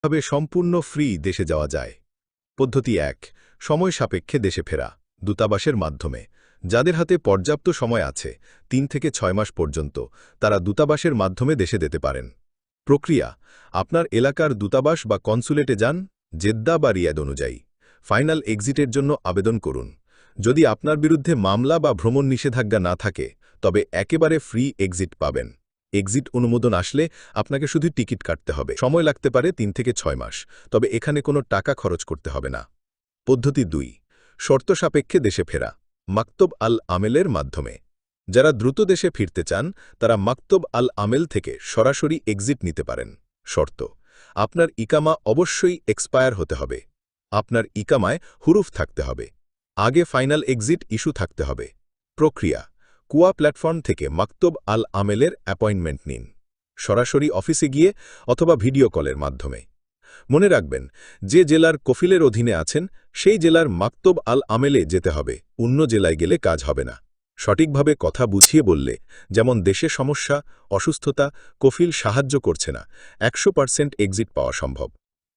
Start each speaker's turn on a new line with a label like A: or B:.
A: তবে সম্পূর্ণ ফ্রি দেশে যাওয়া যায়। পদ্ধতি ১, সময় সাপেক্ষে দেশে ফেরা, দূতাবাসের মাধ্যমে। যাদের হাতে পর্যাপ্ত সময় আছে ৩ থেকে ৬ মাস পর্যন্ত, তারা দূতাবাসের মাধ্যমে দেশে যেতে পারেন। প্রক্রিয়া: আপনার এলাকার দূতাবাস বা কনসুলেটে যান, জেদ্দা বা রিয়াদ অনুযায়ী। ফাইনাল এক্সিটের জন্য আবেদন করুন। যদি আপনার বিরুদ্ধে মামলা বা ভ্রমণ নিষেধাজ্ঞা না থাকে, তবে একেবারে ফ্রি এক্সিট পাবেন। এক্সিট অনুমোদন আসলে আপনাকে শুধু টিকিট কাটতে হবে। সময় লাগতে পারে ৩ থেকে ৬ মাস, তবে এখানে কোনো টাকা খরচ করতে হবে না। পদ্ধতি ২, শর্ত সাপেক্ষে দেশে ফেরা, মাকতব আল আমেলের মাধ্যমে। যারা দ্রুত দেশে ফিরতে চান, তারা মাকতব আল আমেল থেকে সরাসরি এক্সিট নিতে পারেন। শর্ত: আপনার ইকামা অবশ্যই এক্সপায়ার হতে হবে। আপনার ইকামায় হুরুফ থাকতে হবে। আগে ফাইনাল এক্সিট ইস্যু থাকতে হবে। প্রক্রিয়া: কুয়া প্ল্যাটফর্ম থেকে মাকতব আল আমেলের অ্যাপয়েন্টমেন্ট নিন, সরাসরি অফিসে গিয়ে অথবা ভিডিও কলের মাধ্যমে। মনে রাখবেন, যে জেলার কফিলের অধীনে আছেন সেই জেলার মাকতব আল আমেলে যেতে হবে। অন্য জেলায় গেলে কাজ হবে না। সঠিকভাবে কথা বুঝিয়ে বললে, যেমন দেশে সমস্যা, অসুস্থতা, কফিল সাহায্য করছে না, ১০০% এক্সিট পাওয়া সম্ভব।